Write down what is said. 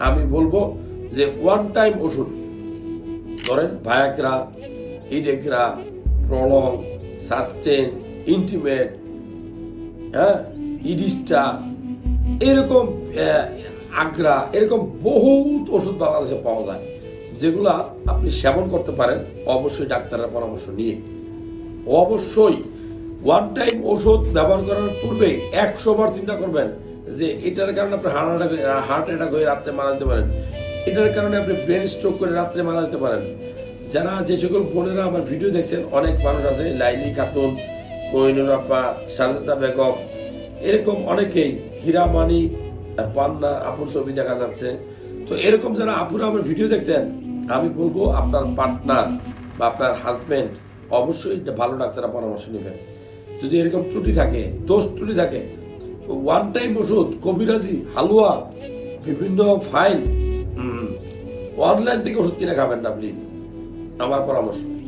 আমি বলবো যে ওয়ান টাইম ওষুধ ধরেন ভায়াগ্রা, ইডেগ্রা, প্রলং, সাস্টেন, ইন্টিমেট, হ্যাঁ, ইডিস্টা, এরকম আগ্রা, এরকম বহুত ওষুধ বাংলাদেশে পাওয়া যায়, যেগুলা আপনি সেবন করতে পারেন অবশ্যই ডাক্তারের পরামর্শ নিয়ে। অবশ্যই ওয়ান টাইম ওষুধ ব্যবহার করার পূর্বে 100 বার চিন্তা করবেন যে এটার কারণে আপনি হার্ট অ্যাটাক হয়ে রাত্রে মারা যেতে পারেন, এটার কারণে আপনি ব্রেন স্ট্রোক করে রাত্রে মারা যেতে পারেন। যারা যে সকল বোনেরা আমার ভিডিও দেখছেন, অনেক মানুষ আছে, লাইলি খাতুন, কোহিনুর আপা, সাজেদা বেগম, এরকম অনেকেই, হীরামানি পান্না আপুর ছবি দেখা যাচ্ছে। তো এরকম যারা আপুরা আমার ভিডিও দেখছেন, আমি বলবো আপনার পার্টনার বা আপনার হাজবেন্ড অবশ্যই ভালো ডাক্তারের পরামর্শ নেবেন। যদি এরকম ত্রুটি থাকে, দোষ ত্রুটি থাকে, ওয়ান টাইম ওষুধ, কবিরাজি, হালুয়া, বিভিন্ন ফাইল, অনলাইন থেকে ওষুধ কিনে খাবেন না প্লিজ, আমার পরামর্শ।